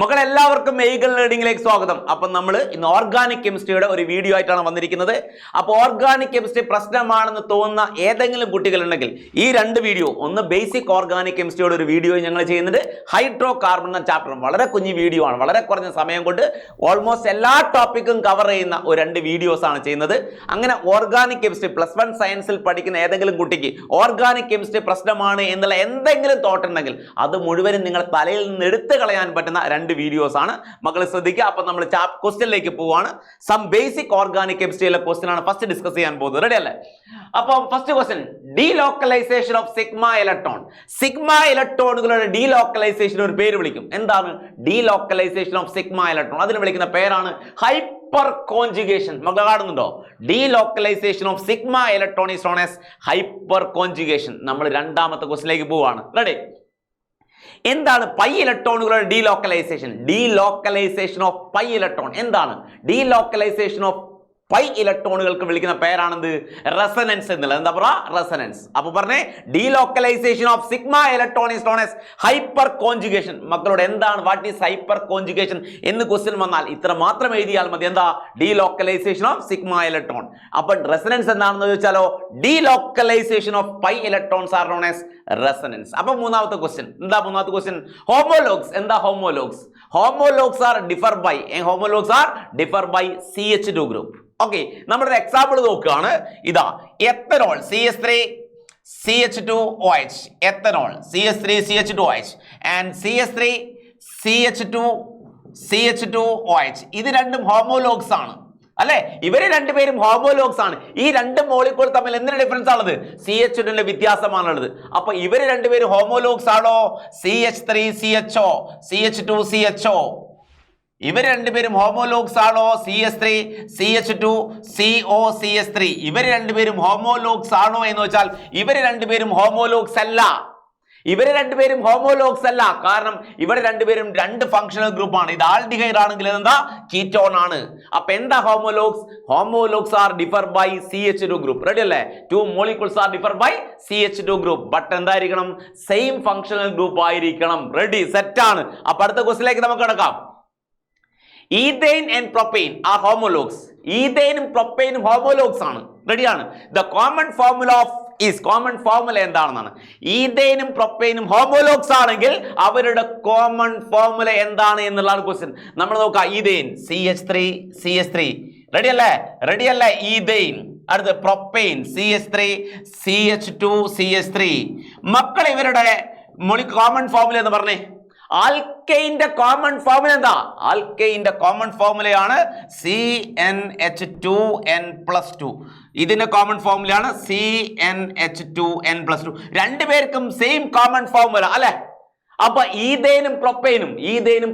മക്കളെല്ലാവർക്കും മെയ്ഗൽ ലേണിംഗിലേക്ക് സ്വാഗതം. അപ്പം നമ്മൾ ഇന്ന് ഓർഗാനിക് കെമിസ്ട്രിയുടെ ഒരു വീഡിയോ ആയിട്ടാണ് വന്നിരിക്കുന്നത്. അപ്പോൾ ഓർഗാനിക് കെമിസ്ട്രി പ്രശ്നമാണെന്ന് തോന്നുന്ന ഏതെങ്കിലും കുട്ടികളുണ്ടെങ്കിൽ ഈ രണ്ട് വീഡിയോ, ഒന്ന് ബേസിക് ഓർഗാനിക് കെമിസ്ട്രിയുടെ ഒരു വീഡിയോ ഞങ്ങൾ ചെയ്യുന്നത്, ഹൈഡ്രോ കാർബൺ എന്ന ചാപ്റ്റർ വളരെ കുഞ്ഞു വീഡിയോ ആണ്, വളരെ കുറഞ്ഞ സമയം കൊണ്ട് ഓൾമോസ്റ്റ് എല്ലാ ടോപ്പിക്കും കവർ ചെയ്യുന്ന ഒരു രണ്ട് വീഡിയോസ് ആണ് ചെയ്യുന്നത്. അങ്ങനെ ഓർഗാനിക് കെമിസ്ട്രി +1 സയൻസിൽ പഠിക്കുന്ന ഏതെങ്കിലും കുട്ടിക്ക് ഓർഗാനിക് കെമിസ്ട്രി പ്രശ്നമാണ് എന്നുള്ള എന്തെങ്കിലും തോട്ട് ഉണ്ടെങ്കിൽ അത് മുഴുവനും നിങ്ങൾ തലയിൽ നിന്ന് എടുത്തു കളയാൻ പറ്റുന്ന രണ്ട് വീഡിയോസ് ആണ്. മക്കളെ ശ്രദ്ധിക്കുക. അപ്പൊ നമ്മൾ ക്വസ്റ്റ്യനിലേക്ക് പോവാണ്. സം ബേസിക് ഓർഗാനിക് കെമിസ്ട്രിയിലെ ക്വസ്റ്റ്യൻ ആണ് ഫസ്റ്റ് ഡിസ്കസ് ചെയ്യാൻ പോകുന്നത്. റെഡി അല്ലേ? അപ്പൊ first question, delocalisation of sigma electron. Sigma ഇലക്ട്രോണുകളുടെ ഡീലോക്കലൈസേഷൻ ഒരു പേര് വിളിക്കും. എന്താണ് ഡീലോക്കലൈസേഷൻ ഓഫ് സിഗ്മ ഇലക്ട്രോൺ? അതിന് വിളിക്കുന്ന പേരാണ് ഹൈപ്പർ കോൺജുഗേഷൻ. മക്കൾ കാണുന്നുണ്ടോ? Delocalisation of sigma electron is known as hyper conjugation. നമ്മൾ രണ്ടാമത്തെ ക്വസ്റ്റ്യനിലേക്ക് പോവാണ്. റെഡി? എന്താണ് പൈ ഇലക്ട്രോണുകളുടെ delocalisation? Delocalisation of pi electron എന്താണ്? ഡീലോക്കലൈസേഷൻ ഓഫ് പൈ ഇലക്ട്രോണുകൾക്ക് വിളിക്കുന്ന പേരാണെന്ത്? റെസനൻസ് എന്നുള്ളത്. എന്താ പറയുക? റെസനൻസ്. അപ്പൊ പറഞ്ഞേ, delocalisation of sigma electron is known as hyper conjugation. മക്കളോട് എന്താണ് വാട്ട് ഈസ് ഹൈപ്പർ കോൺജുഗേഷൻ എന്ന് ക്വസ്റ്റ്യൻ വന്നാൽ ഇത്ര മാത്രം എഴുതിയാൽ മതി. എന്താ? Delocalisation of sigma electron. അപ്പൊ റെസനൻസ് എന്താണെന്ന് ചോദിച്ചാലോ, delocalisation of pi electrons are known as resonance. അപ്പൊ മൂന്നാമത്തെ ക്വസ്റ്റ്യൻ എന്താ? മൂന്നാമത്തെ ക്വസ്റ്റ്യൻ, ഹോമോലോഗ്സ്. എന്താ homologues? Homologues are differ by CH2 group. Okay, നമ്മുടെ എക്സാമ്പിൾ നോക്കുകയാണ്. ഇതാ ethanol CH3 CH2OH, ethanol CH3 CH2OH and CH3 CH2OH. ഇത് രണ്ടും ഹോമോലോഗ്സ് ആണ് അല്ലെ? ഇവര് രണ്ടുപേരും ഹോമോലോഗ്സ് ആണ്. ഈ രണ്ട് മോളിക്കൂൾ തമ്മിൽ എന്തിനാ ഡിഫറൻസ് ആണുള്ളത്? CH2ന്റെ വ്യത്യാസമാണുള്ളത്. അപ്പൊ ഇവര് രണ്ടുപേരും ഹോമോലോഗ്സ് ആണോ? CH3 CHO CH2 CHO. ഇവർ രണ്ടുപേരും ഹോമോലോഗ്സ് ആണോ? CH3 CH2 CO CH3. ഇവർ രണ്ടുപേരും ഹോമോലോഗ്സ് ആണോ എന്ന് വെച്ചാൽ ഇവർ രണ്ടുപേരും ഹോമോലോഗ്സ് അല്ല. ഇവര് രണ്ടുപേരും ഹോമോലോഗ്സ് അല്ല. കാരണം ഇവിടെ രണ്ടുപേരും രണ്ട് ഫങ്ഷണൽ ഗ്രൂപ്പ് ആണ്. ഇത് ആൽഡിഹൈഡ് ആണെങ്കിൽ എന്താ? കീറ്റോൺ ആണ്. അപ്പൊ എന്താ homologues? Homologues are differ by CH2 group. Ready അല്ലേ? 2 molecules are differ by CH2 group. But എന്തായിരിക്കണം? സെയിം ഫങ്ഷണൽ ഗ്രൂപ്പ് ആയിരിക്കണം. റെഡി? സെറ്റ് ആണ്. അപ്പൊ അടുത്ത ക്വസ്റ്റ്യനിലേക്ക് നമുക്ക് കിടക്കാം. Ethane and propane are homologues. ഈഥെയ്നും പ്രൊപ്പെയ്നും ഹോമോലോഗ്സ് ആണ്. റെഡിയാണ്? The common formula of common formula എന്താണെന്നാണ്. ഈഥെയ്നും പ്രൊപ്പെയ്നും ഹോമോലോഗ്സ് ആണെങ്കിൽ അവരുടെ കോമൺ ഫോർമുല എന്താണ് എന്നുള്ളതാണ് ക്വസ്റ്റ്യൻ. നമ്മൾ നോക്കാം. ഈഥെയ്ൻ CH3 റെഡി അല്ലേ? ഈഥെയ്ൻ. അടുത്ത് പ്രൊപ്പെയ്ൻ CH3 CH2 മക്കൾ ഇവരുടെ കോമൺ ഫോർമുല എന്ന് പറഞ്ഞേ. ആൽക്കൈന്റെ കോമൺ ഫോർമുല എന്താ? ആൽക്കൈന്റെ കോമൺ ഫോർമുലയാണ് CnH2n+2. ഇതിന്റെ കോമൺ ഫോർമുലയാണ് CnH2n+2. രണ്ടുപേർക്കും സെയിം കോമൺ ഫോർമുല അല്ലെ? അപ്പൊ ഈഥെയ്നും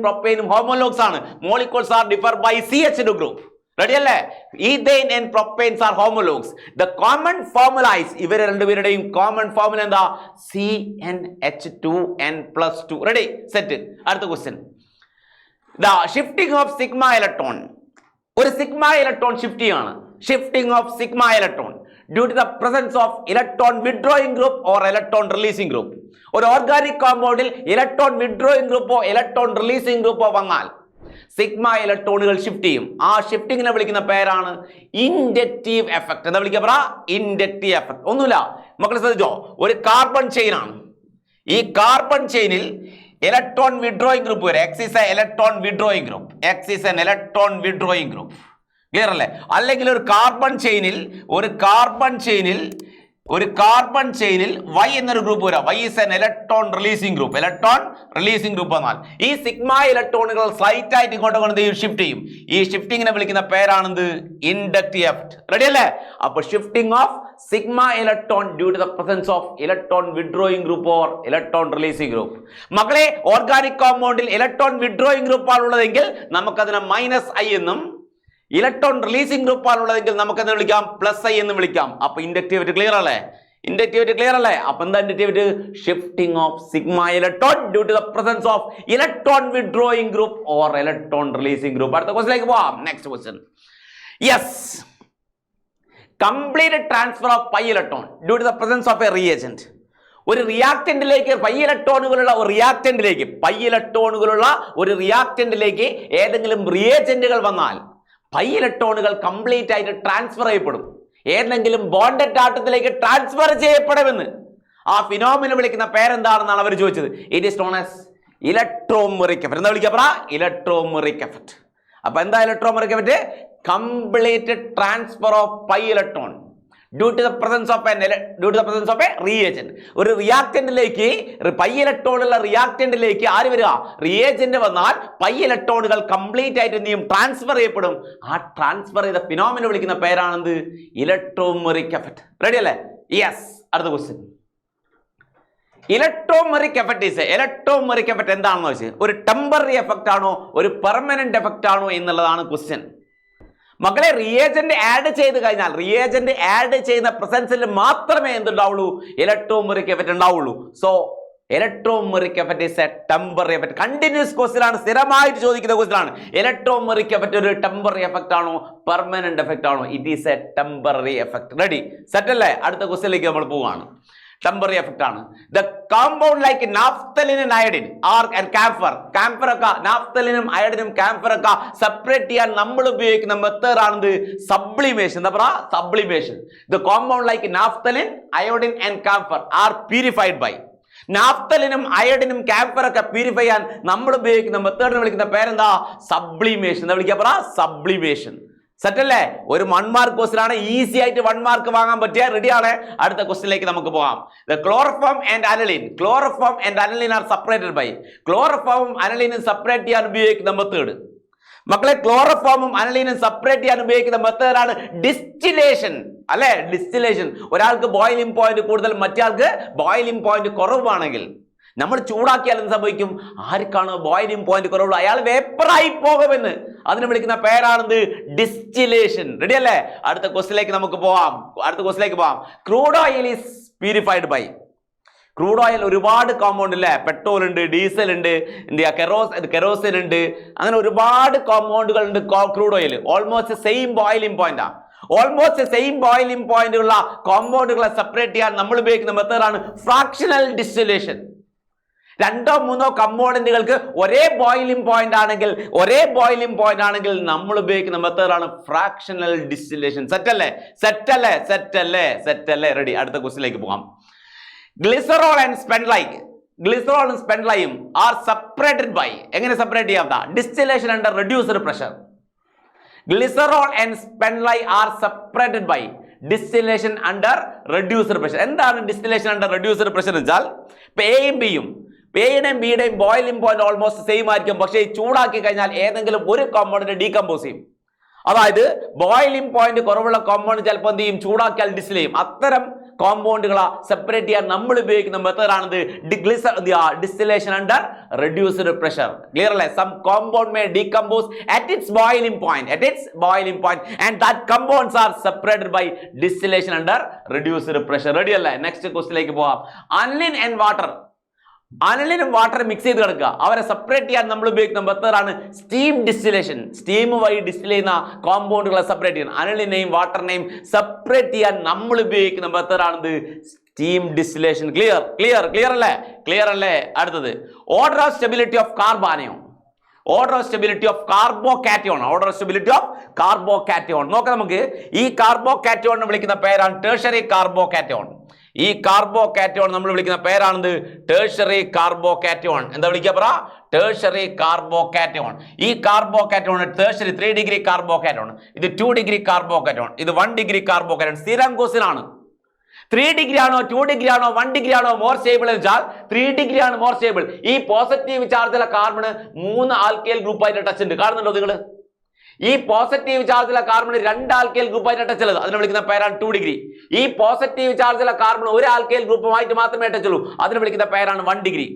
പ്രൊപ്പെയ്നും ഹോമോലോഗ്സ് ആണ്. Molecules are differ by CH2 group. Ready അല്ലേ? Ethane and propanes are homologues. The common formula is, ഇവരെ രണ്ടുപേരുടെയും കോമൺ ഫോർമുല എന്താ? CnH2n+2. റെഡി? സെറ്റ്. അടുത്ത question, the shifting of sigma electron. ഒരു sigma electron shifting of sigma electron due to the presence of electron withdrawing group or electron releasing group. ഒരു organic കോമ്പൗണ്ടിൽ electron withdrawing ഗ്രൂപ്പോ electron releasing ഗ്രൂപ്പോ വന്നാൽ sigma ഇലക്ട്രോണുകൾ shift ചെയ്യും. ആ ഷിഫ്റ്റിങ്ങിനെ വിളിക്കുന്ന പേരാണ് ഇൻഡക്റ്റീവ് എഫക്ട്. എന്താ വിളിക്കുക? Inductive effect. ഒന്നുമില്ല മക്കളെ, ശ്രദ്ധിച്ചോ. ഒരു കാർബൺ ചെയിൻ ആണ്. ഈ കാർബൺ ചെയിനിൽ ഇലക്ട്രോൺ വിഡ്രോയിങ് ഗ്രൂപ്പ് വരെ. X is an electron withdrawing group. Clear അല്ലേ? അല്ലെങ്കിൽ ഒരു കാർബൺ ചെയിനിൽ Y എന്നൊരു ഗ്രൂപ്പ് വരാം. Y is an electron releasing group. എന്നാൽ ഈ സിഗ്മ ഇലക്ട്രോണുകൾ സ്ലൈറ്റ് ആയിട്ട് ഇങ്ങോട്ട് ഷിഫ്റ്റ് ചെയ്യും. ഈ ഷിഫ്റ്റിങ്ങിനെ വിളിക്കുന്ന പേരാണെന്ത്? Inductive effect. റെഡി അല്ലേ? അപ്പൊ shifting of sigma electron due to the presence of electron withdrawing group or electron releasing group. മക്കളെ, ഓർഗാനിക് കോമ്പൗണ്ടിൽ ഇലക്ട്രോൺ വിഡ്രോയിങ് ഗ്രൂപ്പ് ആണുള്ളതെങ്കിൽ നമുക്കതിനെ -I എന്നും, ഇലക്ട്രോൺ റിലീസിംഗ് ഗ്രൂപ്പ് ആണുള്ളതെങ്കിൽ നമുക്കതിനെ വിളിക്കാം +I എന്ന് വിളിക്കാം. അപ്പൊ ഇൻഡക്റ്റിവിറ്റി ക്ലിയർ അല്ലേ? അപ്പൊ എന്താ inductivity? Shifting of sigma electron due to the presence of electron withdrawing group or electron releasing group. അടുത്ത ക്വസ്റ്റ്യനിലേക്ക് പോവാം. Next question, yes, complete transfer of pi electron due to the presence of a reagent. ഒരു റിയാക്ടന്റിലേക്ക് pi ഇലക്ട്രോണുകളുള്ള ഒരു റിയാക്ടന്റിലേക്ക് ഏതെങ്കിലും റിയേജന്റുകൾ വന്നാൽ pi ഇലക്ട്രോണുകൾ complete ആയിട്ട് ട്രാൻസ്ഫർ ചെയ്യപ്പെടും. ഏതെങ്കിലും ബോണ്ടഡ് ആറ്റത്തിലേക്ക് ട്രാൻസ്ഫർ ചെയ്യപ്പെടുമെന്ന്. ആ ഫിനോമിന വിളിക്കുന്ന പേരെന്താണെന്നാണ് അവർ ചോദിച്ചത്. It is known as electromeric effect. എന്താ വിളിക്കുക? Electromeric effect. അപ്പൊ എന്താ electromeric effect? Complete transfer of pi electron due to the presence of a reagent. ഒരു റിയാക്ടന്റിലേക്ക് പൈ ഇലക്ട്രോൺ ഉള്ള റിയാക്ടന്റിലേക്ക് ആര് വരിക? റിയേജന്റ് വന്നാൽ പൈ ഇലക്ട്രോണുകൾ കംപ്ലീറ്റ് ആയിട്ട് എന്ത് ചെയ്യും? ട്രാൻസ്ഫർ ചെയ്യപ്പെടും. ആ ട്രാൻസ്ഫർ ചെയ്ത ഫിനോമിന വിളിക്കുന്ന പേരാണെന്ത്? Electromeric effect. റെഡി അല്ലേ? യെസ്. അടുത്ത ക്വസ്റ്റ്യൻ. ഇലക്ട്രോമെറിക് എഫക്ട് എന്താണെന്ന് വെച്ചാൽ ഒരു ടെമ്പററി എഫക്റ്റ് ആണോ ഒരു പെർമനന്റ് എഫക്റ്റ് ആണോ എന്നുള്ളതാണ് ക്വസ്റ്റ്യൻ. മക്കളെ, റിയേജന്റ് ആഡ് ചെയ്ത് കഴിഞ്ഞാൽ റിയേജന്റ് ആഡ് ചെയ്യുന്ന പ്രസൻസിൽ മാത്രമേ എന്തുണ്ടാവുള്ളൂ? ഇലക്ട്രോമെറിക് എഫക്റ്റ് ഉണ്ടാവുള്ളൂ. So electromeric effect is A temporary effect. Continuous question ആണ്, സ്ഥിരമായിട്ട് ചോദിക്കുന്ന ക്വസ്റ്റ്യൻ ആണ്. ഇലക്ട്രോമെറിക് എഫക്റ്റ് ഒരു ടെമ്പററി എഫക്റ്റ് ആണോ പെർമനന്റ് എഫക്റ്റ് ആണോ? It is A temporary effect. Ready, set അല്ലേ? അടുത്ത ക്വസ്റ്റ്യനിലേക്ക് നമ്മൾ പോവുകയാണ്. ടെമ്പററി എഫക്റ്റ് ആണ്. The compound like naphthalene and iodine and camphor ഒക്കെ നാഫ്തലിനും അയഡിനും കാംഫർ ഒക്കെ സെപ്പറേറ്റ് ചെയ്യാൻ നമ്മൾ ഉപയോഗിക്കുന്ന മെത്തേഡ് ആണിത് സബ്ലിമേഷൻ. എന്താ പറയാ? Sublimation. The compound like naphthalene, iodine and camphor are purified by. നാഫ്തലിനും അയഡിനും കാംഫർ ഒക്കെ പ്യൂരിഫൈ ചെയ്യാൻ നമ്മൾ ഉപയോഗിക്കുന്ന മെത്തേഡിനെ വിളിക്കുന്ന പേരെന്താ? സബ്ലിമേഷൻ. എന്താ വിളിക്കുക? പറ, സബ്ലിമേഷൻ. സെറ്റ് അല്ലേ? ഒരു 1 മാർക്ക് ക്വസ്റ്റ്യൻ ആണ്. ഈസി ആയിട്ട് 1 മാർക്ക് വാങ്ങാൻ പറ്റിയ റെഡിയാണ്. അടുത്ത ക്വസ്റ്റ്യനിലേക്ക് നമുക്ക് പോകാം. The chloroform and aniline are separated by. ക്ലോറോഫോമും അനലിനും സെപ്പറേറ്റ് ചെയ്യാൻ ഉപയോഗിക്കുന്ന മെത്തേഡ്. മക്കളെ, ക്ലോറോഫോമും അനലിനും സെപ്പറേറ്റ് ചെയ്യാൻ ഉപയോഗിക്കുന്ന മെത്തേഡാണ് ഡിസ്റ്റിലേഷൻ. അല്ലെ? ഡിസ്റ്റിലേഷൻ. ഒരാൾക്ക് ബോയിലിംഗ് പോയിന്റ് കൂടുതൽ, മറ്റേ ബോയിലിംഗ് പോയിന്റ് കുറവാണെങ്കിൽ നമ്മൾ ചൂടാക്കിയാൽ എന്ത് സംഭവിക്കും? ആർക്കാണ് ബോയിലിംഗ് പോയിന്റ് കുറവുള്ള അയാൾ വേപ്പറായി പോകുമെന്ന്. അതിന് വിളിക്കുന്ന പേരാണെന്ത്? ഡിസ്റ്റിലേഷൻ. റെഡി അല്ലേ? അടുത്ത ക്വസ്റ്റ്യനിലേക്ക് നമുക്ക് പോവാം. Crude oil is purified by. Crude oil ഒരുപാട് കോമ്പൗണ്ട് ഇല്ലേ? പെട്രോൾ ഉണ്ട്, ഡീസൽ ഉണ്ട്, കെറോസിൻ ഉണ്ട്, അങ്ങനെ ഒരുപാട് കോമ്പൗണ്ടുകൾ ഉണ്ട് crude oil. Almost same boiling പോയിന്റാ. ഉള്ള കോമ്പൗണ്ടുകളെ സെപ്പറേറ്റ് ചെയ്യാൻ നമ്മൾ ഉപയോഗിക്കുന്ന മെത്തേഡാണ് ഫ്രാക്ഷണൽ ഡിസ്റ്റിലേഷൻ. 2 or 3 കമ്പോണന്റുകൾക്ക് ഒരേ ബോയിലിംഗ് പോയിന്റ് ആണെങ്കിൽ നമ്മൾ ഉപയോഗിക്കുന്ന മെത്തേഡാണ് ഫ്രാക്ഷണൽ ഡിസ്റ്റിലേഷൻ. സെറ്റ് അല്ലേ? റെഡി. അടുത്ത ക്വസ്റ്റ്യനിലേക്ക് പോകാം. ഗ്ലിസറോൾ ആൻഡ് സ്പെൻഡ്ലൈയും ആർ സെപ്പറേറ്റഡ് ബൈ. എങ്ങനെ സെപ്പറേറ്റ് ചെയ്യാം? Distillation under reduced pressure. Glycerol and spent lye are separated by distillation under reduced pressure. എന്താണ് ഡിസ്റ്റിലേഷൻ അണ്ടർ റെഡ്യൂസ്ഡ് പ്രഷർ എന്ന് വെച്ചാൽ എയുടെയും ബിയുടെയും ബോയിലിംഗ് പോയിന്റ് ഓൾമോസ്റ്റ് സെയിം ആയിരിക്കും. പക്ഷേ ചൂടാക്കി കഴിഞ്ഞാൽ ഏതെങ്കിലും ഒരു കോമ്പൗണ്ടിനെ ഡീകമ്പോസ് ചെയ്യും. അതായത് ബോയിലിംഗ് പോയിന്റ് കുറവുള്ള കോമ്പൗണ്ട് ചിലപ്പോൾ എന്ത് ചെയ്യും? ചൂടാക്കിയാൽ ഡിസ്റ്റിൽ ചെയ്യും. അത്തരം കോമ്പൗണ്ടുകളെ സെപ്പറേറ്റ് ചെയ്യാൻ നമ്മൾ ഉപയോഗിക്കുന്ന മെത്തേഡാണിത് distillation under reduced pressure. Clear അല്ലേ? Some compound may decompose at its boiling point and that compounds are separated by distillation under reduced pressure. Ready അല്ലേ? നെക്സ്റ്റ് ക്വസ്റ്റ്യനിലേക്ക് പോവാം. അനലിനും വാട്ടർ മിക്സ് ചെയ്ത് കിടക്കുക, അവരെ സെപ്പറേറ്റ് ചെയ്യാൻ നമ്മൾ ഉപയോഗിക്കുന്ന മെത്തേഡാണ് സ്റ്റീം ഡിസ്റ്റിലേഷൻ. സ്റ്റീം വഴി ഡിസ്റ്റിൽ ചെയ്യുന്ന കോമ്പൗണ്ടുകളെ സെപ്പറേറ്റ് ചെയ്യാൻ, അനലിനെയും വാട്ടറിനെയും സെപ്പറേറ്റ് ചെയ്യാൻ നമ്മൾ ഉപയോഗിക്കുന്ന മെത്തേഡാണിത് സ്റ്റീം ഡിസ്റ്റിലേഷൻ. ക്ലിയർ അല്ലേ? അടുത്തത് ഓർഡർ ഓഫ് സ്റ്റെബിലിറ്റി ഓഫ് കാർബോനയോൺ. നോക്കാം നമുക്ക്. ഈ കാർബോകാറ്റയോൺ വിളിക്കുന്ന പേരാണ് ടെർഷ്യറി കാർബോകാറ്റയോൺ. ഈ കാർബോകാറ്റയോൺ നമ്മൾ വിളിക്കുന്ന പേരാണെന്ത്? Tertiary carbocation. എന്താ വിളിക്കുക? പറ, ടെർഷ്യറി കാർബോകാറ്റയോൺ. ഈ കാർബോകാറ്റയോൺ ടെർഷ്യറി 3 ഡിഗ്രി കാർബോകാറ്റയോൺ, ഇത് 2 ഡിഗ്രി കാർബോകാറ്റയോൺ, ഇത് 1 ഡിഗ്രി കാർബോകാറ്റയോൺ. സ്ഥിരം ക്വസ്റ്റ്യൻ ആണ്. 3 ഡിഗ്രി ആണോ 2 ഡിഗ്രി ആണോ 1 ഡിഗ്രി ആണോ മോർ സ്റ്റേബിൾ എന്ന് വെച്ചാൽ 3 ഡിഗ്രി ആണ് മോർ സ്റ്റേബിൾ. ഈ പോസിറ്റീവ് ചാർജുള്ള കാർബണ് 3 ആൽക്കൈൽ ഗ്രൂപ്പായിട്ട് ടച്ച് ഉണ്ട്. കാണുന്നുണ്ടോ നിങ്ങൾ? ഈ പോസിറ്റീവ് ചാർജുള്ള കാർബണ് 2 ആൽക്കൈൽ ഗ്രൂപ്പായിട്ട് ടച്ച് ഉള്ളത്, അതിനെ വിളിക്കുന്ന പേരാണ് 2 ഡിഗ്രി. ഈ പോസിറ്റീവ് ചാർജുള്ള കാർബൺ 1 ആൽക്കൈൽ ഗ്രൂപ്പുമായിട്ട് മാത്രമേ ടച്ച് ഉള്ളൂ, അതിനെ വിളിക്കുന്ന പേരാണ് 1 ഡിഗ്രി.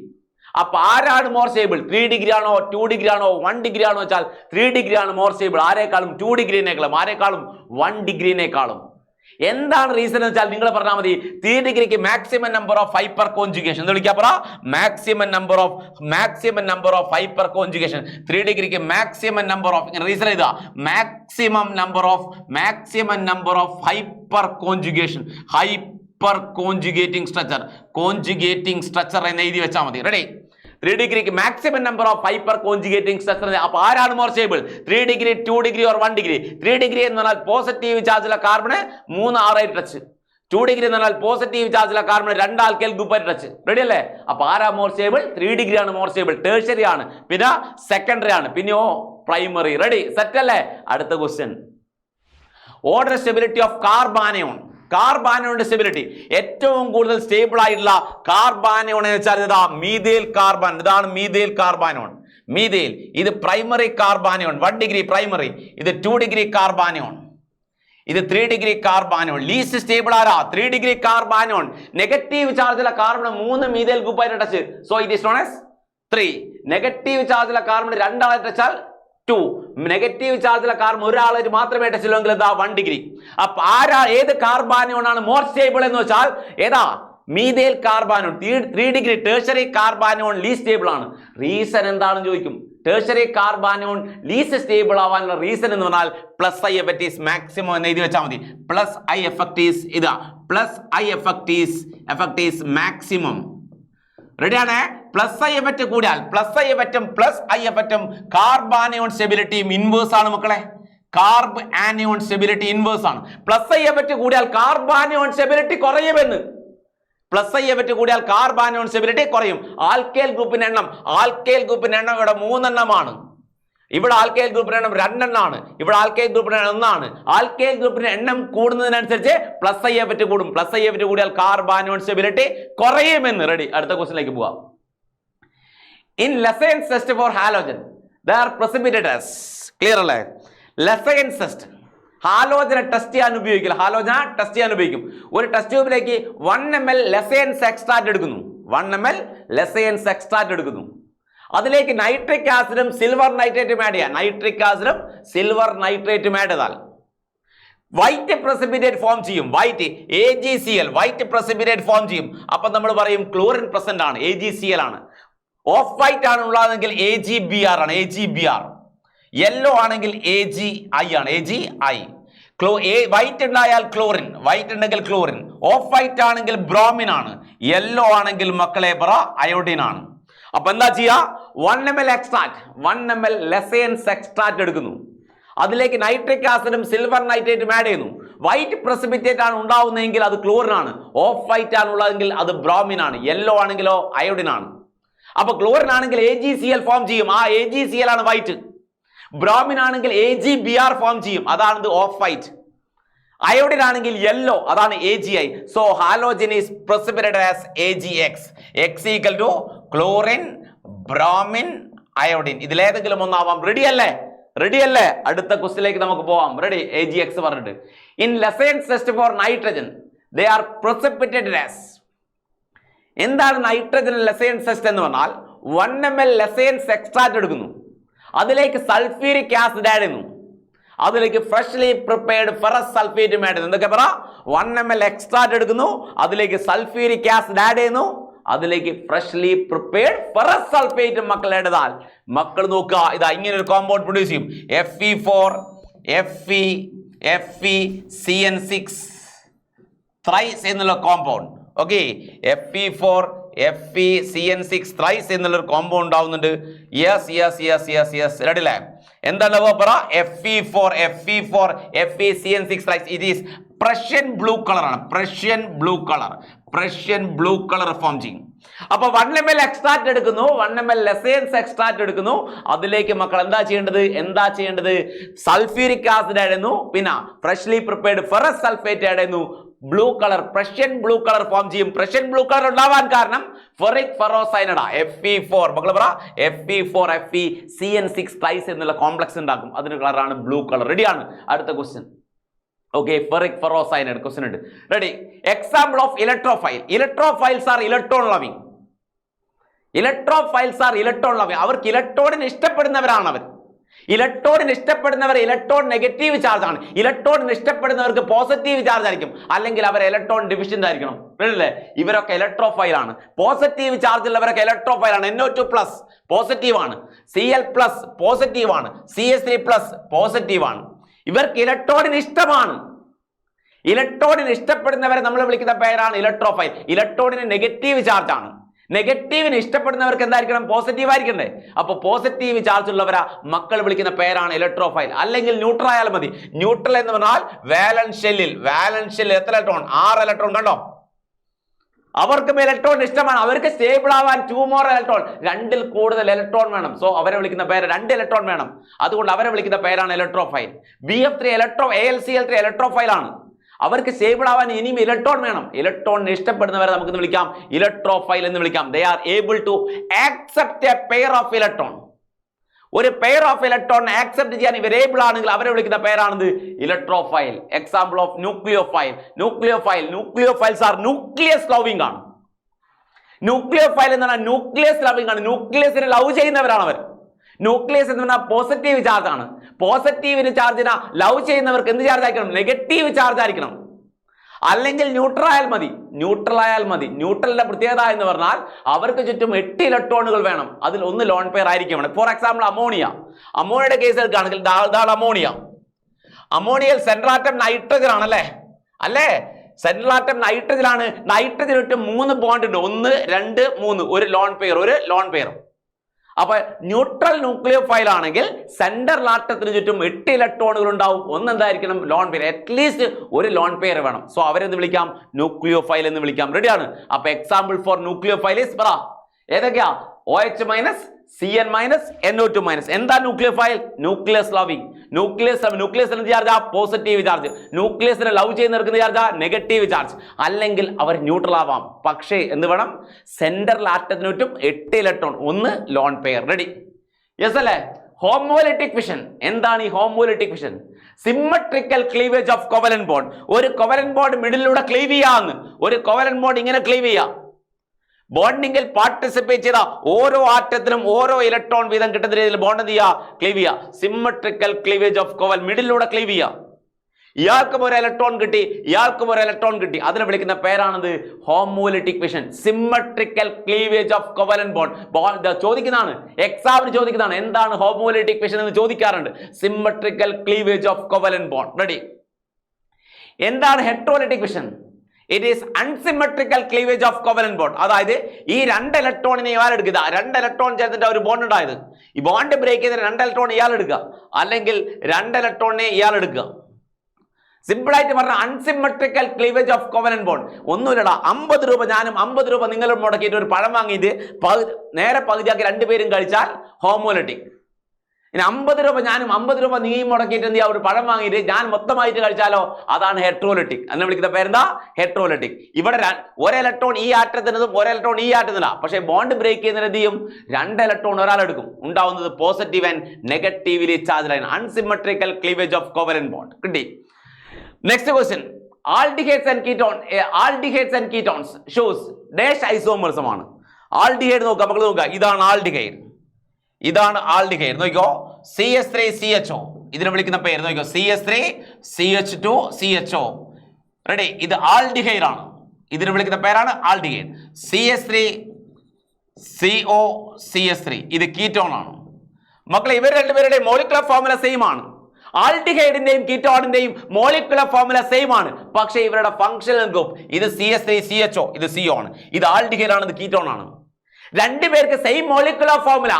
അപ്പൊ ആരാണ് മോർ സ്റ്റേബിൾ? 3 ഡിഗ്രി ആണോ 2 ഡിഗ്രി ആണോ 1 ഡിഗ്രി ആണോ വെച്ചാൽ 3 ഡിഗ്രി ആണ് മോർ സ്റ്റേബിൾ. ആരെക്കാളും 2 ഡിഗ്രിനേക്കാളും, ആരെക്കാളും 1 ഡിഗ്രിനേക്കാളും. എന്താണ് റീസൺ എന്ന് വെച്ചാൽ നിങ്ങൾ പറഞ്ഞാൽ മതി. 3 ഡിഗ്രിക്ക് maximum number of hyperconjugation എന്ന് വിളിക്കുക. പറ, maximum number of hyperconjugation. 3 ഡിഗ്രിക്ക് മാക്സിമം നമ്പർ ഓഫ്, റീസൺ ഇതാ, maximum number of hyperconjugation. Per conjugating structure. Conjugating structure എന്ന് എഴുതി വെച്ചാൽ മതി. റെഡി? 3 ഡിഗ്രിക്ക് maximum number of 5 per conjugating structure. അപ്പൊ ആരാണ് more stable? 3 degree, 2 degree or 1 degree. 3 degree എന്ന് പറഞ്ഞാൽ പോസിറ്റീവ് ചാർജുള്ള കാർബണ് 3 ആറായിട്ട് ടച്ച്. 2 ഡിഗ്രി എന്ന് പറഞ്ഞാൽ പോസിറ്റീവ് ചാർജുള്ള കാർബൺ 2 ആൽക്കൈൽ ഗ്രൂപ്പായിട്ട് ടച്ച്. റെഡി അല്ലേ? അപ്പൊ ആരാ മോർ സ്റ്റേബിൾ? 3 ഡിഗ്രി ആണ് മോർ സ്റ്റേബിൾ. ടേഴ്സറി ആണ്, പിന്നെ സെക്കൻഡറി ആണ്, പിന്നെയോ പ്രൈമറി. റെഡി? സെറ്റ് അല്ലേ? അടുത്ത question, order stability of carbanion. കാർബാനയോണിന്റെ സ്റ്റെബിലിറ്റി ഏറ്റവും കൂടുതൽ സ്റ്റേബിൾ ആയിട്ടുള്ള കാർബാനയോൺ എന്ന് വെച്ചാൽ ഇതാ മീഥൈൽ കാർബൺ. ഇതാണ് മീഥൈൽ കാർബാനയോൺ. മീഥൈൽ ഇത് പ്രൈമറി കാർബാനയോൺ, 1 ഡിഗ്രി പ്രൈമറി. ഇത് 2 ഡിഗ്രി കാർബാനയോൺ. ഇത് 3 ഡിഗ്രി കാർബാനയോൺ. ലീസ്റ്റ് സ്റ്റേബിൾ ആരാ? 3 ഡിഗ്രി കാർബാനയോൺ. നെഗറ്റീവ് ചാർജുള്ള കാർബൺ 3 മീഥൈൽ ഗ്രൂപ്പായിട്ട് touch. So it is known as 3. Negative ചാർജുള്ള കാർബൺ 2 ആളായിട്ട് ടച്ചാൽ 2. നെഗറ്റീവ് ചാർജുള്ള കാർബൺ ഒരാളായിട്ട് മാത്രമേ ടച്ചിലുള്ളെങ്കിൽ എന്താ 1 ഡിഗ്രി. അപ്പൊ ആരാ, ഏത് കാർബാനയോൺ ആണ് മോർ സ്റ്റേബിൾ എന്ന് വെച്ചാൽ ഏതാ? Methyl carbanion. 3 degree tertiary carbanion least stable ആണ്. റീസൺ എന്താണെന്ന് ചോദിക്കും. ടേഴ്സറി കാർബാനയോൺ ലീസ്റ്റ് സ്റ്റേബിൾ ആവാനുള്ള റീസൺ എന്ന് പറഞ്ഞാൽ plus I effect is maximum എന്ന് എഴുതി വെച്ചാൽ മതി. പ്ലസ് ഐ എഫക്ട് ഈസ് ഇതാ, plus I effect is maximum. റെഡിയാണ്? പ്ലസ് ഐ എഫക്ട് കൂടിയാൽ പ്ലസ് ഐ എഫക്റ്റും പ്ലസ് ഐ എഫക്റ്റും കാർബാനയോൺ സ്റ്റെബിലിറ്റിയും ഇൻവേഴ്സ് ആണ് മക്കളെ. കാർബ് ആനിയോൺ സ്റ്റെബിലിറ്റി ഇൻവേഴ്സ് ആണ്. പ്ലസ് ഐ എഫക്ട് കൂടിയാൽ carbanion stability കുറയുമെന്ന്. Plus I effect കൂടിയാൽ കാർബാനയോൺ സ്റ്റെബിലിറ്റി കുറയും. ആൽക്കൈൽ ഗ്രൂപ്പിന്റെ എണ്ണം ഇവിടെ 3 എണ്ണമാണ്. ഇവിടെ ആൽക്കൈൽ ഗ്രൂപ്പിന്റെ എണ്ണം 2 എണ്ണമാണ്. ഇവിടെ ആൽക്കൈൽ ഗ്രൂപ്പിന്റെ എണ്ണം 1 ആണ്. ആൽക്കൈൽ ഗ്രൂപ്പിന്റെ എണ്ണം കൂടുന്നതിനനുസരിച്ച് പ്ലസ് ഐ എഫക്ട് കൂടും. പ്ലസ് ഐ എഫക്ട് കൂടിയാൽ കാർബാനയോൺ സ്റ്റെബിലിറ്റി കുറയുമെന്ന്. റെഡി? അടുത്ത ക്വസ്റ്റിലേക്ക് പോവാം. In Lassen's test for halogen, they are precipitated as. Clear അല്ലേ? Lassen's test ഹാലോജനെ ടെസ്റ്റ് ചെയ്യാൻ ഉപയോഗിക്കില്ല. ഹാലോജന ടെസ്റ്റ് ചെയ്യാൻ ഉപയോഗിക്കും. ഒരു ടെസ്റ്റ് ട്യൂബിലേക്ക് 1 ml ലെസേൻസ് എക്സ്ട്രാക്ട് എടുക്കുന്നു. 1 ml ലെസേൻസ് എക്സ്ട്രാക്ട് എടുക്കുന്നു. അതിലേക്ക് നൈട്രിക് ആസിഡും സിൽവർ നൈട്രേറ്റും ആഡ് ചെയ്യാം. നൈട്രിക് ആസിഡും സിൽവർ നൈട്രേറ്റും ആഡ് ചെയ്താൽ വൈറ്റ് പ്രസിപ്പിറ്റേറ്റ് ഫോം ചെയ്യും. White AgCl white precipitate form ചെയ്യും. അപ്പൊ നമ്മൾ പറയും ക്ലോറിൻ പ്രസന്റ് ആണ്, AgCl ആണ്. ഓഫ് വൈറ്റ് ആണ് ഉള്ളതെങ്കിൽ AgBr ആണ്, AgBr. യെല്ലോ ആണെങ്കിൽ AgI ആണ്, AgI. വൈറ്റ് ഉണ്ടായാൽ ക്ലോറിൻ, വൈറ്റ് ഉണ്ടെങ്കിൽ ക്ലോറിൻ. ഓഫ് വൈറ്റ് ആണെങ്കിൽ ബ്രോമിൻ ആണ്, യെല്ലോ ആണെങ്കിൽ മക്കളെ പറ അയോഡിൻ ആണ്. അപ്പൊ എന്താ ചെയ്യാ? 1 ml എക്സ്ട്രാക്ട്, 1 ml ലെസേൻസ് എക്സ്ട്രാക്ട് എടുക്കുന്നു. അതിലേക്ക് നൈട്രിക് ആസിഡും സിൽവർ നൈട്രേറ്റും ആഡ് ചെയ്യുന്നു. വൈറ്റ് പ്രസിപ്പിറ്റേറ്റ് ആണ് ഉണ്ടാവുന്നതെങ്കിൽ അത് ക്ലോറിൻ ആണ്. ഓഫ് വൈറ്റ് ആണ് ഉള്ളതെങ്കിൽ അത് ബ്രോമിൻ ആണ്. യെല്ലോ ആണെങ്കിലോ അയോഡിൻ ആണ്. അപ്പൊ ക്ലോറിൻ ആണെങ്കിൽ AgCl ഫോം ചെയ്യും. ആ AgCl ആണ് വൈറ്റ്. ബ്രോമിൻ ആണെങ്കിൽ AgBr ഫോം ചെയ്യും. അതാണ് ഓഫ് വൈറ്റ്. അയോഡിൻ ആണെങ്കിൽ യെല്ലോ, അതാണ് AgI. So halogen is precipitated as AgX. X equal to chlorine, bromine, iodine. ഇതിലേതെങ്കിലും ഒന്നാവാം. റെഡി അല്ലേ? റെഡി അല്ലേ? അടുത്ത ക്വസ്റ്റിലേക്ക് നമുക്ക് പോവാം. റെഡി? AgX പറഞ്ഞിട്ട്. In Lassaigne's test for nitrogen they are precipitated as. എന്താണ് നൈട്രജൻ ലെസേൻസ് ടെസ്റ്റ് എന്ന് പറഞ്ഞാൽ 1 ml ലെസേൻസ് എക്സ്ട്രാക്ട് എടുക്കുന്നു. അതിലേക്ക് സൾഫ്യൂരിക് ആസിഡ് ആഡ് ചെയ്യുന്നു. അതിലേക്ക് ഫ്രഷ്ലി പ്രിപ്പയർഡ് ഫെറസ് സൾഫേറ്റും ആഡ് ചെയ്യുന്നു. എന്തൊക്കെ പറ? 1 ml എക്സ്ട്രാക്ട് എടുക്കുന്നു. അതിലേക്ക് സൾഫ്യൂരിക് ആസിഡ് ആഡ് ചെയ്യുന്നു. അതിലേക്ക് ഫ്രഷ്ലി പ്രിപ്പയർഡ് ഫെറസ് സൾഫേറ്റും മക്കൾ ആഡ് ചെയ്താൽ മക്കൾ നോക്കുക, ഇതാ ഇങ്ങനെ ഒരു കോമ്പൗണ്ട് പ്രൊഡ്യൂസ് ചെയ്യും. Fe4 FeCN6 thrice എന്നുള്ള compound. Okay, Fe4 FeCN6 thrice എന്നുള്ളൊരു കോമ്പൗണ്ട് ഉണ്ടാവുന്നുണ്ട്. യെസ് റെഡില്ലേ? എന്താണ് പറ? Fe4 FeCN6 thrice. ഇത് ഈസ് പ്രഷ്യൻ ബ്ലൂ കളർ ആണ്. പ്രഷ്യൻ ബ്ലൂ കളർ ഫോം ചെയ്യും. അപ്പൊ 1 ml എക്സ്ട്രാക്ട് എടുക്കുന്നു, 1 ml ലെസേൻസ് എക്സ്ട്രാക്ട് എടുക്കുന്നു. അതിലേക്ക് മക്കൾ എന്താ ചെയ്യേണ്ടത്? സൾഫ്യൂരിക് ആസിഡ് ആഡ് ചെയ്യുന്നു. പിന്നെ freshly prepared ferrous sulphate add ചെയ്യുന്നു. Blue colour, Prussian blue colour form ചെയ്യും. പ്രഷ്യൻ ബ്ലൂ കളർ ഉണ്ടാവാൻ കാരണം ഫെറിക് ഫെറോസൈനഡാ. Fe4 മക്കൾ പറ Fe4 FeCN6 thrice എന്നുള്ള കോംപ്ലക്സ് ഉണ്ടാക്കും. അതിന് കളറാണ് ബ്ലൂ കളർ. റെഡിയാണ്? അടുത്ത question. Okay, ferric ferrocyanide question ഉണ്ട്. Ready? Example of electrophile. Electrophiles are electron loving. അവർക്ക് ഇലക്ട്രോണിന് ഇഷ്ടപ്പെടുന്നവരാണ് അവർ. ഇലക്ട്രോണിന് ഇഷ്ടപ്പെടുന്നവർ ഇലക്ട്രോൺ നെഗറ്റീവ് ചാർജ് ആണ്. ഇലക്ട്രോണിന് ഇഷ്ടപ്പെടുന്നവർക്ക് പോസിറ്റീവ് ചാർജ് ആയിരിക്കും, അല്ലെങ്കിൽ അവർ ഇലക്ട്രോൺ ഡിഫിഷ്യന്റ് ആയിരിക്കണം. അല്ലേ? ഇവരൊക്കെ ഇലക്ട്രോഫൈൽ ആണ്. പോസിറ്റീവ് ചാർജ് ഉള്ളവരൊക്കെ ഇലക്ട്രോഫൈൽ ആണ്. NO2+ പോസിറ്റീവ് ആണ്. Cl+ പോസിറ്റീവ് ആണ്. CH3+ പോസിറ്റീവ് ആണ്. ഇവർക്ക് ഇലക്ട്രോണിന് ഇഷ്ടമാണ്. ഇലക്ട്രോണിനെ ഇഷ്ടപ്പെടുന്നവരെ നമ്മൾ വിളിക്കുന്ന പേരാണ് ഇലക്ട്രോഫൈൽ. ഇലക്ട്രോണിന് നെഗറ്റീവ് ചാർജ് ആണ്. നെഗറ്റീവിന് ഇഷ്ടപ്പെടുന്നവർക്ക് എന്തായിരിക്കണം? പോസിറ്റീവ് ആയിരിക്കണ്ടേ? അപ്പോൾ പോസിറ്റീവ് ചാർജ് ഉള്ളവരാ മക്കൾ വിളിക്കുന്ന പേരാണ് ഇലക്ട്രോഫൈൽ. അല്ലെങ്കിൽ ന്യൂട്രൽ ആയാലും മതി. ന്യൂട്രൽ എന്ന് പറഞ്ഞാൽ വാലൻസ് ഷെല്ലിൽ എത്ര ഇലക്ട്രോൺ? 6 ഇലക്ട്രോൺ. കണ്ടോ? അവർക്ക് ഇലക്ട്രോൺ ഇഷ്ടമാണ്. അവർക്ക് സ്റ്റേബിൾ ആവാൻ 2 more ഇലക്ട്രോൺ, 2ൽ കൂടുതൽ ഇലക്ട്രോൺ വേണം. സോ അവരെ വിളിക്കുന്ന പേര് 2 ഇലക്ട്രോൺ വേണം. അതുകൊണ്ട് അവരെ വിളിക്കുന്ന പേരാണ് ഇലക്ട്രോഫൈൽ. BF3 AlCl3 ഇലക്ട്രോഫൈൽ ആണ്. അവർക്ക് സ്റ്റേബിൾ ആവാൻ ഇനിയും ഇലക്ട്രോൺ വേണം. ഇലക്ട്രോണിനെ ഇഷ്ടപ്പെടുന്നവരെ നമുക്ക് വിളിക്കാം ഇലക്ട്രോഫൈൽ എന്ന് വിളിക്കാം. They are able to accept a pair of electron. ഒരു പെയർ ഓഫ് ഇലക്ട്രോൺ ആക്സെപ്റ്റ് ചെയ്യാൻ ഇവർ ഏബിൾ ആണെങ്കിൽ അവരെ വിളിക്കുന്ന പേരാണിത് electrophile. Example of nucleophile. Nucleophiles are nucleus loving ആണ്. ന്യൂക്ലിയോഫൈൽ എന്ന് പറഞ്ഞാൽ ന്യൂക്ലിയസ് ലവിംഗ് ആണ്. ന്യൂക്ലിയസിനെ ലവ് ചെയ്യുന്നവരാണ് അവർ. ന്യൂക്ലിയസ് എന്ന് പറഞ്ഞാൽ പോസിറ്റീവ് ചാർജ് ആണ്. പോസിറ്റീവിന് ചാർജിനെ ലവ് ചെയ്യുന്നവർക്ക് എന്ത് ചാർജ് ആയിരിക്കണം? നെഗറ്റീവ് ചാർജ് ആയിരിക്കണം. അല്ലെങ്കിൽ ന്യൂട്രൽ ആയാൽ മതി. ന്യൂട്രലിന്റെ പ്രത്യേകത എന്ന് പറഞ്ഞാൽ അവർക്ക് ചുറ്റും 8 ഇലക്ട്രോണുകൾ വേണം. അതിൽ 1 ലോൺ പെയർ ആയിരിക്കും. ഫോർ എക്സാമ്പിൾ അമോണിയയുടെ കേസ് എടുക്കുകയാണെങ്കിൽ അമോണിയയിൽ സെൻട്രൽ ആറ്റം നൈട്രജൻ ആണല്ലേ? സെൻട്രൽ ആറ്റം നൈട്രജൻ ആണ്. നൈട്രജൻ ചുറ്റും 3 ബോണ്ട് ഉണ്ട്. 1 2 3 ഒരു ലോൺ പെയർ. അപ്പൊ ന്യൂട്രൽ ന്യൂക്ലിയോഫൈൽ ആണെങ്കിൽ സെൻട്രൽ ആറ്റത്തിന് ചുറ്റും 8 ഇലക്ട്രോണുകൾ ഉണ്ടാവും. എന്തായിരിക്കണം? Lone pair. അറ്റ്ലീസ്റ്റ് ഒരു ലോൺ പെയർ വേണം. സോ അവരെന്ന് വിളിക്കാം ന്യൂക്ലിയോഫൈൽ എന്ന് വിളിക്കാം. റെഡിയാണ്? അപ്പൊ എക്സാമ്പിൾ ഫോർ ന്യൂക്ലിയോഫൈൽ പറ ഏതൊക്കെയാ? OH minus, Cn minus, NO2 minus. എന്താ ന്യൂക്ലിയോഫൈൽ? Nucleus loving. ന്യൂക്ലിയസിന് ചാർജ് പോസിറ്റീവ് ചാർജ്. ന്യൂക്ലിയസിനെ ലവ് ചെയ്യുന്നവർക്ക് ചാർജ് നെഗറ്റീവ് ചാർജ്. അല്ലെങ്കിൽ അവർ ന്യൂട്രൽ ആവാം. പക്ഷേ എന്ത് വേണം? സെൻട്രൽ ആറ്റത്തിന് ചുറ്റും 8 electron, 1 lone pair. Ready? Yes അല്ലേ? Homolytic fission. എന്താണ് ഈ homolytic fission? Symmetrical cleavage of covalent bond. ഒരു കോവലന്റ് ബോണ്ട് മിഡിലൂടെ ക്ലീവ് ചെയ്യാന്ന്. ഒരു കോവലന്റ് ബോണ്ട് ഇങ്ങനെ ക്ലീവ് ചെയ്യാം. ബോണ്ടിങ്ങിൽ പാർട്ടിസിപ്പേറ്റ് ചെയ്ത ഓരോ ആറ്റത്തിനും ഓരോ ഇലക്ട്രോൺ വീതം കിട്ടുന്ന രീതിയിൽ ബോണ്ട് എന്ത് ചെയ്യുക? ക്ലീവ് ചെയ്യുക. Symmetrical cleavage of covalent. മിഡിലൂടെ ക്ലീവ് ചെയ്യുക. ഇയാൾക്കും ഒരു ഇലക്ട്രോൺ കിട്ടി. അതിനെ വിളിക്കുന്ന പേരാണത് homolytic fission. Symmetrical cleavage of covalent bond ചോദിക്കുന്നതാണ്. എക്സാമിന് ചോദിക്കുന്നതാണ്. എന്താണ് ഹോമോലിറ്റിക് ഫിഷൻ എന്ന് ചോദിക്കാറുണ്ട്. Symmetrical cleavage of covalent bond. Ready? എന്താണ് heterolytic fission? It is unsymmetrical cleavage of covalent bond. അതായത് ഈ 2 ഇലക്ട്രോണിനെ ഇയാൾ എടുക്കുക. 2 ഇലക്ട്രോൺ ചേർത്തിട്ട് ഒരു ബോണ്ട് ഉണ്ടായത്. ഈ ബോണ്ട് ബ്രേക്ക് ചെയ്തിട്ട് 2 ഇലക്ട്രോൺ ഇയാൾ എടുക്കുക, അല്ലെങ്കിൽ 2 ഇലക്ട്രോണിനെ ഇയാൾ എടുക്കുക. സിമ്പിൾ ആയിട്ട് പറഞ്ഞ unsymmetrical cleavage of covalent bond. ഒന്നുമില്ലടാ, 50 രൂപ ഞാനും 50 രൂപ നിങ്ങളും മുടക്കിയിട്ട് ഒരു പഴം വാങ്ങിയിട്ട് നേരെ പകുതിയാക്കി 2 പേരും കഴിച്ചാൽ ഹോമോലിറ്റിക്. ഇനി 50 രൂപ ഞാനും 50 രൂപ നീയും മുടക്കിയിട്ട് എന്ത് ചെയ്യാം? ഒരു പഴം വാങ്ങിയിട്ട് ഞാൻ മൊത്തമായിട്ട് കഴിച്ചാലോ? അതാണ് ഹെട്രോലിറ്റിക്. അതിനെ വിളിക്കുന്ന പേരെന്താ? ഹെട്രോലിറ്റിക്. ഇവിടെ 1 ഇലക്ട്രോൺ ഈ ആറ്റത്തിനതും 1 ഇലക്ട്രോൺ ഈ ആറ്റത്തിനാ. പക്ഷേ ബോണ്ട് ബ്രേക്ക് ചെയ്യുന്നതിന് എന്ത് ചെയ്യും? 2 ഇലക്ട്രോൺ ഒരാൾ എടുക്കും. ഉണ്ടാവുന്നത് positive and negatively charge line. Unsymmetrical cleavage of covalent bond. കിട്ടി? Next question. Aldehydes and ketones shows dash isomerism ആണ്. ആൽഡിഹൈഡ് നോക്കാം, മക്കൾ നോക്കുക. ഇതാണ് ആൽഡിഹൈഡ്. നോക്കിക്കോ, CH3CHO. ഇതിനെ വിളിക്കുന്ന പേര് നോക്കിക്കോ, CH3CH2CHO. റെഡി? ഇത് ആൽഡിഹൈഡ് ആണ്. ഇതിനെ വിളിക്കുന്ന പേരാണ് ആൽഡിഹൈഡ്. CH3COCH3 ഇത് കീറ്റോൺ ആണ്. മക്കളെ, ഇവർ രണ്ടുപേരുടെയും മോളിക്കുലർ ഫോർമുല സെയിം ആണ്. ആൽഡിഹൈഡിന്റെയും കീറ്റോണിന്റെയും മോളിക്കുലർ ഫോർമുല സെയിം ആണ്. പക്ഷേ ഇവരുടെ ഫംഗ്ഷണൽ ഗ്രൂപ്പ് ഇത് CH3CHO, ഇത് CO ആണ്. ഇത് ആൽഡിഹൈഡ് ആണ്, ഇത് കീറ്റോൺ ആണ്. രണ്ടുപേർക്ക് സെയിം മോളിക്കുലർ ഫോർമുല,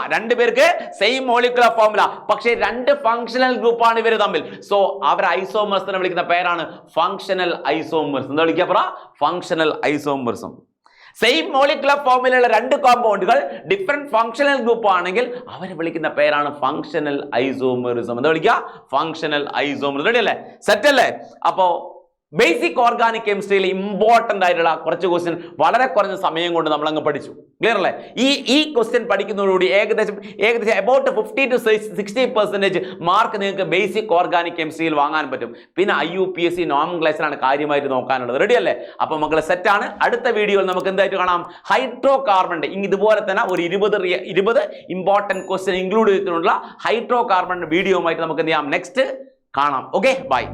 പക്ഷേ 2 ഫംഗ്ഷണൽ ഗ്രൂപ്പ് ആണ് ഇവർ തമ്മിൽ. സോ അവർ ഐസോമേഴ്സിനെ വിളിക്കുന്ന പേരാണ് ഫംഗ്ഷണൽ ഐസോമേഴ്സ്. എന്താ വിളിക്കുക? ഫംഗ്ഷണൽ ഐസോമേഴ്സും. സെയിം മോളിക്കുലർ ഫോർമുലയുള്ള 2 കോമ്പൗണ്ടുകൾ ഡിഫറെന്റ് ഫംഗ്ഷണൽ ഗ്രൂപ്പ് ആണെങ്കിൽ അവരെ വിളിക്കുന്ന പേരാണ് ഫംഗ്ഷണൽ ഐസോമറിസം. എന്താ വിളിക്കുക? Functional isomerism. റെഡി അല്ലേ? സെറ്റ് അല്ലേ? അപ്പോ ബേസിക് ഓർഗാനിക് കെമിസ്ട്രിയിൽ ഇമ്പോർട്ടൻ്റ് ആയിട്ടുള്ള കുറച്ച് ക്വസ്റ്റ്യൻ വളരെ കുറഞ്ഞ സമയം കൊണ്ട് നമ്മൾ അങ്ങ് പഠിച്ചു. ക്ലിയർ അല്ലേ? ഈ ക്വസ്റ്റ്യൻ പഠിക്കുന്നതോടുകൂടി ഏകദേശം അബൌട്ട് 50 to 60% മാർക്ക് നിങ്ങൾക്ക് ബേസിക് ഓർഗാനിക് കെമിസ്ട്രിയിൽ വാങ്ങാൻ പറ്റും. പിന്നെ IUPSC നോമൻക്ലേച്ചറാണ് കാര്യമായിട്ട് നോക്കാനുള്ളത്. റെഡി അല്ലേ? അപ്പോൾ മക്കളെ സെറ്റാണ്. അടുത്ത വീഡിയോയിൽ നമുക്ക് എന്തായിട്ട് കാണാം? ഹൈഡ്രോ കാർബണിന്റെ ഇതുപോലെ തന്നെ ഒരു 20 ഇമ്പോർട്ടൻറ്റ് ക്വസ്റ്റ്യൻ ഇൻക്ലൂഡ് ചെയ്തിട്ടുള്ള ഹൈഡ്രോ കാർബണിന്റെ വീഡിയോയുമായിട്ട് നമുക്ക് എന്ത് ചെയ്യാം? നെക്സ്റ്റ് കാണാം. Okay, by.